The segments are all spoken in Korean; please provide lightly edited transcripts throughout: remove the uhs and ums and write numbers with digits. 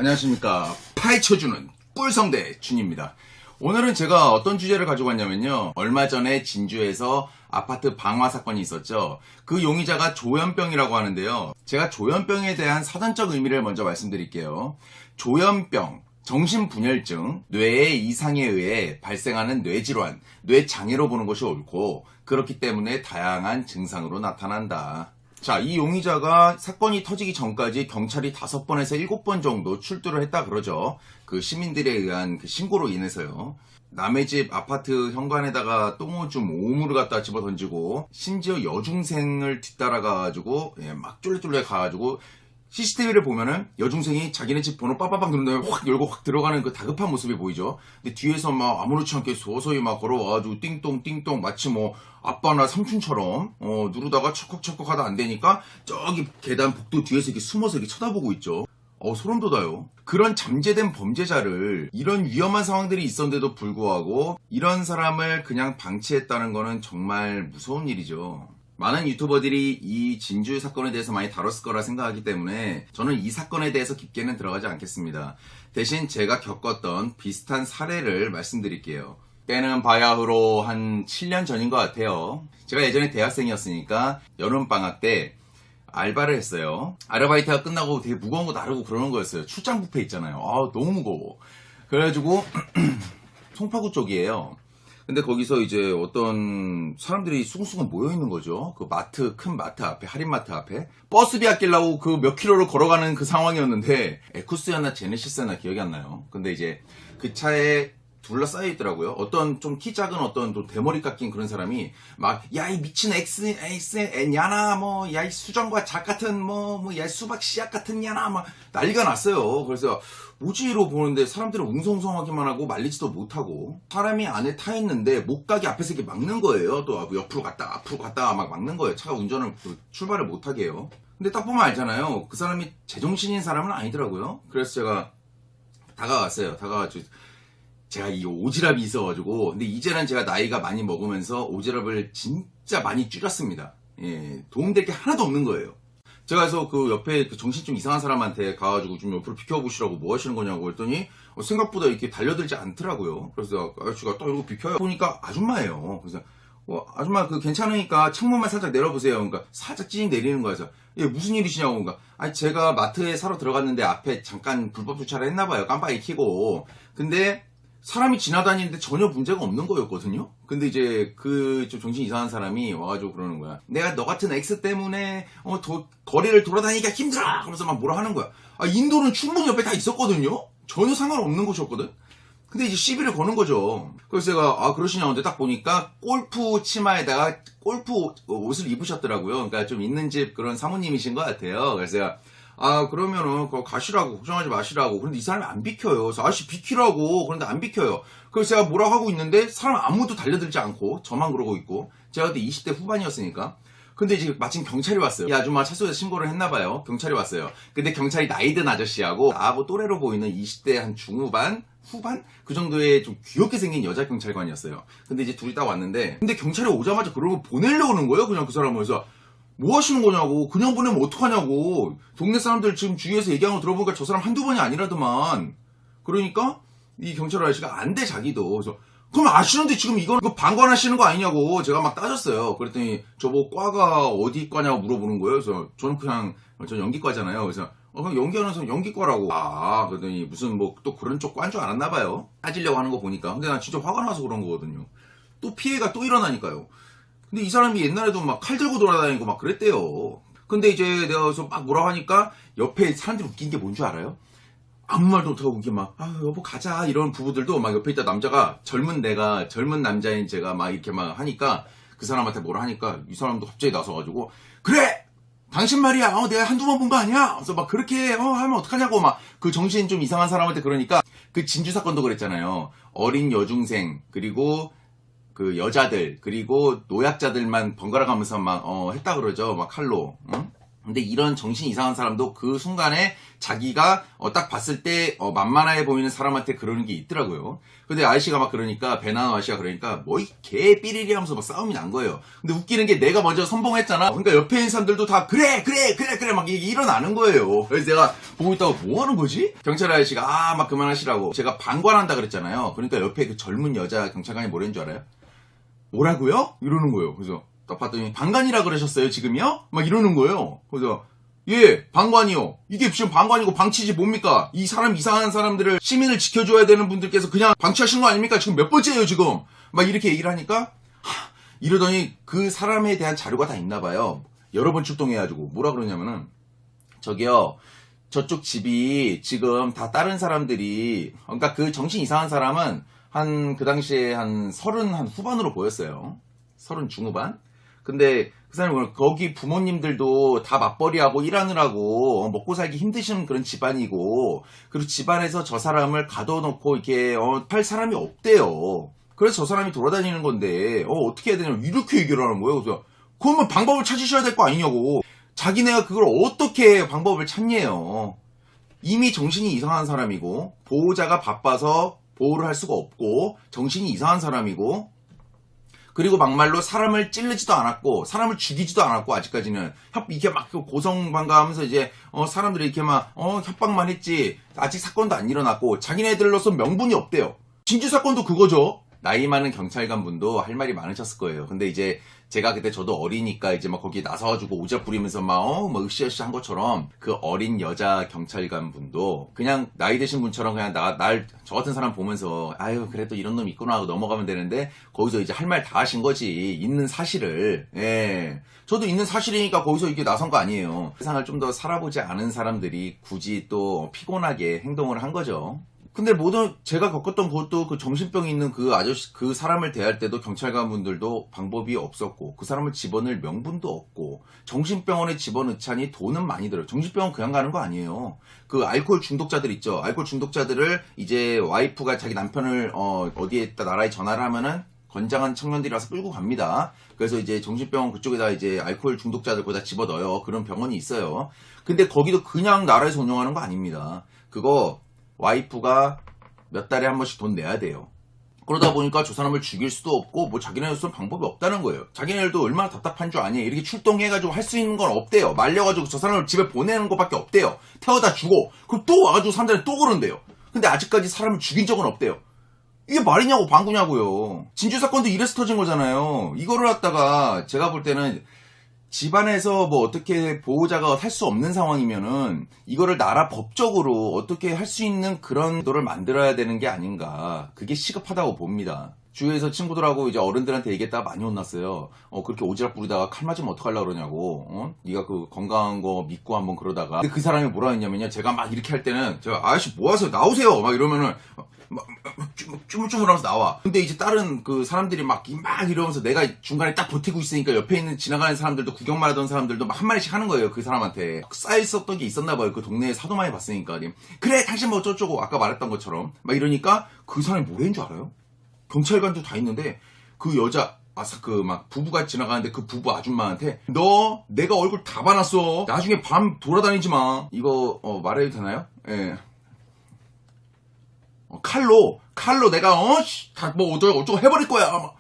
안녕하십니까. 파헤쳐주는 꿀성대 준입니다. 오늘은 제가 어떤 주제를 가지고 왔냐면요. 얼마 전에 진주에서 아파트 방화 사건이 있었죠. 그 용의자가 조현병이라고 하는데요. 제가 조현병에 대한 사전적 의미를 먼저 말씀드릴게요. 조현병, 정신분열증, 뇌의 이상에 의해 발생하는 뇌질환, 뇌장애로 보는 것이 옳고, 그렇기 때문에 다양한 증상으로 나타난다. 자, 이 용의자가 사건이 터지기 전까지 경찰이 5번에서 7번 정도 출두를 했다 그러죠. 그 시민들에 의한 그 신고로 인해서요. 남의 집 아파트 현관에다가 똥오줌 오물을 갖다 집어 던지고, 심지어 여중생을 뒤따라가가지고, 막 쫄래쫄래 가가지고, CCTV를 보면은 여중생이 자기네 집 번호 빠빠빵 누른 다음에 확 열고 확 들어가는 그 다급한 모습이 보이죠. 근데 뒤에서 막 아무렇지 않게 서서히 막 걸어와가지고 띵똥띵똥 마치 뭐 아빠나 삼촌처럼 누르다가 척컥척컥 하다 안 되니까 저기 계단 복도 뒤에서 이렇게 숨어서 이렇게 쳐다보고 있죠. 소름 돋아요. 그런 잠재된 범죄자를 이런 위험한 상황들이 있었는데도 불구하고 이런 사람을 그냥 방치했다는 거는 정말 무서운 일이죠. 많은 유튜버들이 이 진주 사건에 대해서 많이 다뤘을 거라 생각하기 때문에 저는 이 사건에 대해서 깊게는 들어가지 않겠습니다. 대신 제가 겪었던 비슷한 사례를 말씀드릴게요. 때는 바야흐로 한 7년 전인 것 같아요. 제가 예전에 대학생이었으니까 여름방학 때 알바를 했어요. 아르바이트가 끝나고 되게 무거운 거 나르고 그러는 거였어요. 출장 뷔페 있잖아요. 너무 무거워. 그래가지고 송파구 쪽이에요. 근데 거기서 이제 어떤 사람들이 수근수근 모여있는 거죠. 그 마트, 큰 마트 앞에, 할인마트 앞에. 버스비 아끼려고 그 몇 킬로를 걸어가는 그 상황이었는데, 에쿠스였나 제네시스였나 기억이 안 나요. 근데 이제 그 차에 둘러싸여 있더라고요. 어떤 좀 키 작은 어떤 좀 대머리 깎인 그런 사람이 막, 야, 이 미친 야나, 뭐, 야, 이 수정과 작 같은 야, 수박 씨앗 같은 야나, 막 난리가 났어요. 그래서, 뭐지로 보는데 사람들은 웅성웅성하기만 하고 말리지도 못하고 사람이 안에 타 있는데 목각이 앞에서 이렇게 막는 거예요. 또 옆으로 갔다 앞으로 갔다 막 막는 거예요. 차가 운전을 출발을 못하게 해요. 근데 딱 보면 알잖아요. 그 사람이 제정신인 사람은 아니더라고요. 그래서 제가 다가갔어요. 다가가지고 제가 이 오지랖이 있어가지고 근데 이제는 제가 나이가 많이 먹으면서 오지랖을 진짜 많이 줄였습니다. 도움될 게 하나도 없는 거예요. 제가 그래서 그 옆에 그 정신 좀 이상한 사람한테 가가지고 좀 옆으로 비켜보시라고 뭐 하시는 거냐고 했더니 생각보다 이렇게 달려들지 않더라고요. 그래서 아저씨가 딱 이러고 비켜요. 보니까 아줌마예요. 그래서 아줌마 그 괜찮으니까 창문만 살짝 내려보세요. 그러니까 살짝 찌잉 내리는 거예요. 그래서 무슨 일이시냐고. 그러니까 아니 제가 마트에 사러 들어갔는데 앞에 잠깐 불법 주차를 했나봐요. 깜빡이 켜고. 근데 사람이 지나다니는데 전혀 문제가 없는 거였거든요. 근데 이제 그 좀 정신 이상한 사람이 와가지고 그러는 거야. 내가 너 같은 X 때문에 거리를 돌아다니기가 힘들어. 그러면서 막 뭐라 하는 거야. 인도는 충분히 옆에 다 있었거든요. 전혀 상관없는 곳이었거든. 근데 이제 시비를 거는 거죠. 그래서 제가 그러시냐 근데 딱 보니까 골프 치마에다가 골프 옷을 입으셨더라고요. 그러니까 좀 있는 집 그런 사모님이신 것 같아요. 그래서 제가 그러면은, 그거 가시라고, 걱정하지 마시라고. 그런데 이 사람이 안 비켜요. 그래서, 아저씨 비키라고. 그런데 안 비켜요. 그래서 제가 뭐라 하고 있는데, 사람 아무도 달려들지 않고, 저만 그러고 있고, 제가 그때 20대 후반이었으니까. 근데 이제 마침 경찰이 왔어요. 이 아줌마 차 속에서 신고를 했나봐요. 경찰이 왔어요. 근데 경찰이 나이 든 아저씨하고, 뭐 또래로 보이는 20대 한 중후반? 후반? 그 정도의 좀 귀엽게 생긴 여자 경찰관이었어요. 근데 이제 둘이 딱 왔는데, 근데 경찰이 오자마자 그러고 보내려고 하는 거예요. 그냥 그 사람을. 그래서, 뭐 하시는 거냐고. 그냥 보내면 어떡하냐고. 동네 사람들 지금 주위에서 얘기하는 거 들어보니까 저 사람 한두 번이 아니라더만. 그러니까 이 경찰 아저씨가 안 돼 자기도. 그래서 그럼 아시는데 지금 이거 방관하시는 거 아니냐고 제가 막 따졌어요. 그랬더니 저보고 과가 어디 과냐고 물어보는 거예요. 그래서 저는 그냥 전 연기과잖아요. 그래서 그냥 연기하는 사람 연기과라고. 그랬더니 무슨 뭐 또 그런 쪽 과인 줄 알았나 봐요. 따지려고 하는 거 보니까. 근데 난 진짜 화가 나서 그런 거거든요. 또 피해가 또 일어나니까요. 근데 이 사람이 옛날에도 막 칼 들고 돌아다니고 막 그랬대요. 근데 이제 내가 그래서 막 뭐라 하니까 옆에 사람들이 웃긴 게 뭔 줄 알아요? 아무 말도 못하고 이게 막 여보 가자 이런 부부들도 막 옆에 있다 남자가 젊은 남자인 제가 막 이렇게 막 하니까 그 사람한테 뭐라 하니까 이 사람도 갑자기 나서가지고 그래! 당신 말이야 내가 한두 번 본 거 아니야? 그래서 막 그렇게 하면 어떡하냐고 막 그 정신 좀 이상한 사람한테 그러니까 그 진주 사건도 그랬잖아요. 어린 여중생 그리고 그 여자들 그리고 노약자들만 번갈아 가면서 막 했다 그러죠. 막 칼로. 응? 근데 이런 정신 이상한 사람도 그 순간에 자기가 딱 봤을 때 만만해 보이는 사람한테 그러는 게 있더라고요. 근데 아저씨가 막 그러니까 배나노 아저씨가 그러니까 뭐 이 개 삐리리 하면서 막 싸움이 난 거예요. 근데 웃기는 게 내가 먼저 선봉했잖아. 그러니까 옆에 있는 사람들도 다 그래 막 이게 일어나는 거예요. 그래서 내가 보고 있다가 뭐 하는 거지? 경찰 아저씨가 막 그만하시라고. 제가 방관한다 그랬잖아요. 그러니까 옆에 그 젊은 여자 경찰관이 뭐라는 줄 알아요? 뭐라고요? 이러는 거예요. 그래서 딱 봤더니 방관이라 그러셨어요 지금요? 막 이러는 거예요. 그래서 예 방관이요. 이게 지금 방관이고 방치지 뭡니까? 이 사람 이상한 사람들을 시민을 지켜줘야 되는 분들께서 그냥 방치하신 거 아닙니까? 지금 몇 번째예요 지금? 막 이렇게 얘기를 하니까 이러더니 그 사람에 대한 자료가 다 있나 봐요. 여러 번 출동해가지고 뭐라 그러냐면은 저기요 저쪽 집이 지금 다 다른 사람들이 그러니까 그 정신 이상한 사람은 한 그 당시에 한 30 한 후반으로 보였어요. 30 중후반? 근데 그 사람이 거기 부모님들도 다 맞벌이하고 일하느라고 먹고 살기 힘드신 그런 집안이고 그리고 집안에서 저 사람을 가둬놓고 이렇게 할 사람이 없대요. 그래서 저 사람이 돌아다니는 건데 어떻게 해야 되냐 이렇게 얘기를 하는 거예요. 그래서 그러면 방법을 찾으셔야 될 거 아니냐고. 자기네가 그걸 어떻게 방법을 찾냐요. 이미 정신이 이상한 사람이고 보호자가 바빠서 보호를 할 수가 없고 정신이 이상한 사람이고 그리고 막말로 사람을 찌르지도 않았고 사람을 죽이지도 않았고 아직까지는 이렇게 막 고성방가하면서 이제 사람들이 이렇게 막 협박만 했지 아직 사건도 안 일어났고 자기네들로서 명분이 없대요. 진주 사건도 그거죠. 나이 많은 경찰관 분도 할 말이 많으셨을 거예요. 근데 이제 제가 그때 저도 어리니까 이제 막 거기 나서가지고 오자 부리면서 막 으쌰으쌰 한 것처럼 그 어린 여자 경찰관 분도 그냥 나이 드신 분처럼 그냥 저 같은 사람 보면서 아유 그래도 이런 놈 있구나 하고 넘어가면 되는데 거기서 이제 할 말 다 하신 거지. 있는 사실을. 예. 저도 있는 사실이니까 거기서 이게 나선 거 아니에요. 세상을 좀 더 살아보지 않은 사람들이 굳이 또 피곤하게 행동을 한 거죠. 근데 모든 제가 겪었던 그것도 그 정신병이 있는 그 아저씨 그 사람을 대할 때도 경찰관 분들도 방법이 없었고 그 사람을 집어넣을 명분도 없고 정신병원에 집어넣자니 돈은 많이 들어요. 정신병원 그냥 가는 거 아니에요. 그 알코올 중독자들 있죠. 알코올 중독자들을 이제 와이프가 자기 남편을 어디에 있다 나라에 전화를 하면은 건장한 청년들이라서 끌고 갑니다. 그래서 이제 정신병원 그쪽에다 이제 알코올 중독자들 거기다 집어넣어요. 그런 병원이 있어요. 근데 거기도 그냥 나라에서 운영하는 거 아닙니다. 그거 와이프가 몇 달에 한 번씩 돈 내야 돼요. 그러다 보니까 저 사람을 죽일 수도 없고 뭐 자기네로서는 방법이 없다는 거예요. 자기네들도 얼마나 답답한 줄 아니? 이렇게 출동해가지고 할 수 있는 건 없대요. 말려가지고 저 사람을 집에 보내는 것밖에 없대요. 태워다 주고 그럼 또 와가지고 사람들이 또 그런대요. 근데 아직까지 사람을 죽인 적은 없대요. 이게 말이냐고 방구냐고요. 진주 사건도 이래서 터진 거잖아요. 이거를 갖다가 제가 볼 때는 집안에서 뭐 어떻게 보호자가 할 수 없는 상황이면은 이거를 나라 법적으로 어떻게 할 수 있는 그런 도를 만들어야 되는 게 아닌가. 그게 시급하다고 봅니다. 주위에서 친구들하고 이제 어른들한테 얘기했다가 많이 혼났어요. 그렇게 오지랖 부리다가 칼 맞으면 어떡하려고 그러냐고. 네가 그 건강한 거 믿고 한번 그러다가. 근데 그 사람이 뭐라 했냐면요. 제가 막 이렇게 할 때는 제가 아저씨 뭐 하세요? 나오세요. 막 이러면은 막 쭈물쭈물하면서 나와. 근데 이제 다른 그 사람들이 막 이러면서 내가 중간에 딱 버티고 있으니까 옆에 있는 지나가는 사람들도 구경만 하던 사람들도 막 한 마디씩 하는 거예요. 그 사람한테 쌓여있었던 게 있었나 봐요. 그 동네에 사도 많이 봤으니까. 그래 당신 뭐 어쩌고 아까 말했던 것처럼 막 이러니까 그 사람이 뭐라는 줄 알아요? 경찰관도 다 있는데 그 여자 그 막 부부가 지나가는데 그 부부 아줌마한테 너 내가 얼굴 다 봐놨어. 나중에 밤 돌아다니지 마. 이거 말해도 되나요? 예. 칼로 내가 다 뭐 어쩌고 해버릴 거야. 막.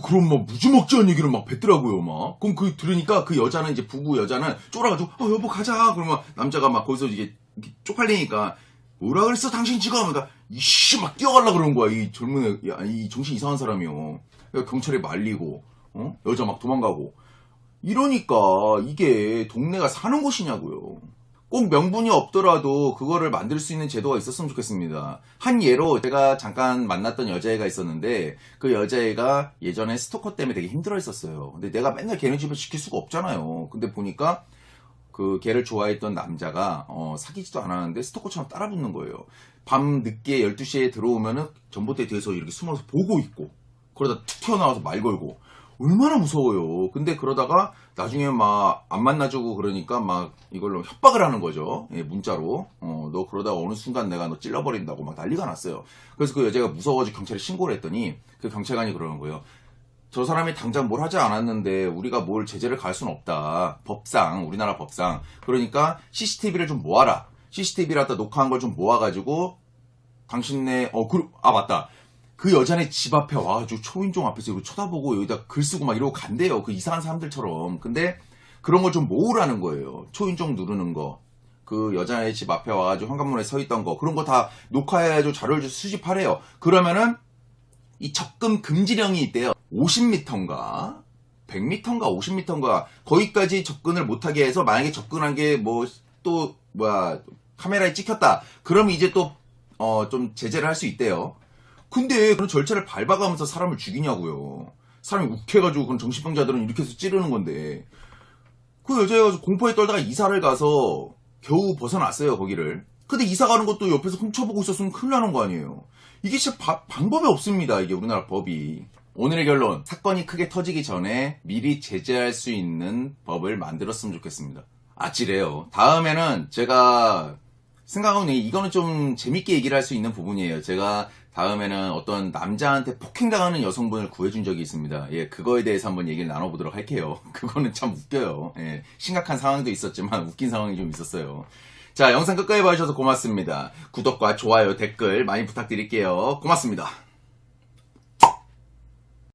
그럼 막 무지막지한 얘기를 막 뱉더라고요. 막 그럼 그 들으니까 그 여자는 이제 부부 여자는 쫄아가지고 여보 가자. 그러면 남자가 막 거기서 이게 쪽팔리니까 뭐라 그랬어 당신 지금 그러니까 이씨 막 뛰어가려고 그러는 거야. 이 젊은 이 정신 이상한 사람이요. 그러니까 경찰에 말리고 여자 막 도망가고 이러니까 이게 동네가 사는 곳이냐고요. 꼭 명분이 없더라도 그거를 만들 수 있는 제도가 있었으면 좋겠습니다. 한 예로 제가 잠깐 만났던 여자애가 있었는데 그 여자애가 예전에 스토커 때문에 되게 힘들어 했었어요. 근데 내가 맨날 걔네 집에 지킬 수가 없잖아요. 근데 보니까 그 걔를 좋아했던 남자가 사귀지도 않았는데 스토커처럼 따라붙는 거예요. 밤 늦게 12시에 들어오면은 전봇대 뒤에서 이렇게 숨어서 보고 있고 그러다 툭 튀어나와서 말 걸고 얼마나 무서워요. 근데 그러다가 나중에 막 안 만나주고 그러니까 막 이걸로 협박을 하는 거죠. 예, 문자로. 너 그러다가 어느 순간 내가 너 찔러버린다고 막 난리가 났어요. 그래서 그 여자가 무서워가지고 경찰에 신고를 했더니 그 경찰관이 그러는 거예요. 저 사람이 당장 뭘 하지 않았는데 우리가 뭘 제재를 가할 수는 없다. 법상, 우리나라 법상. 그러니까 CCTV를 좀 모아라. CCTV라도 녹화한 걸 좀 모아가지고 당신네 맞다. 그 여자네 집 앞에 와가지고 초인종 앞에서 이거 쳐다보고 여기다 글 쓰고 막 이러고 간대요. 그 이상한 사람들처럼. 근데 그런 걸 좀 모으라는 거예요. 초인종 누르는 거. 그 여자네 집 앞에 와가지고 현관문에 서 있던 거. 그런 거 다 녹화해가지고 자료를 수집하래요. 그러면은 이 접근 금지령이 있대요. 50m인가 100m인가 50m인가 거기까지 접근을 못하게 해서 만약에 접근한 게 카메라에 찍혔다. 그럼 이제 또 좀 제재를 할 수 있대요. 근데 그런 절차를 밟아가면서 사람을 죽이냐고요. 사람이 욱해가지고 그런 정신병자들은 이렇게 해서 찌르는 건데 그 여자애가 공포에 떨다가 이사를 가서 겨우 벗어났어요 거기를. 근데 이사 가는 것도 옆에서 훔쳐보고 있었으면 큰일 나는 거 아니에요. 이게 진짜 방법이 없습니다. 이게 우리나라 법이. 오늘의 결론, 사건이 크게 터지기 전에 미리 제재할 수 있는 법을 만들었으면 좋겠습니다. 아찔해요. 다음에는 제가 생각하는 이거는 좀 재밌게 얘기를 할 수 있는 부분이에요. 제가 다음에는 어떤 남자한테 폭행당하는 여성분을 구해준 적이 있습니다. 예, 그거에 대해서 한번 얘기를 나눠보도록 할게요. 그거는 참 웃겨요. 예, 심각한 상황도 있었지만 웃긴 상황이 좀 있었어요. 자, 영상 끝까지 봐주셔서 고맙습니다. 구독과 좋아요, 댓글 많이 부탁드릴게요. 고맙습니다.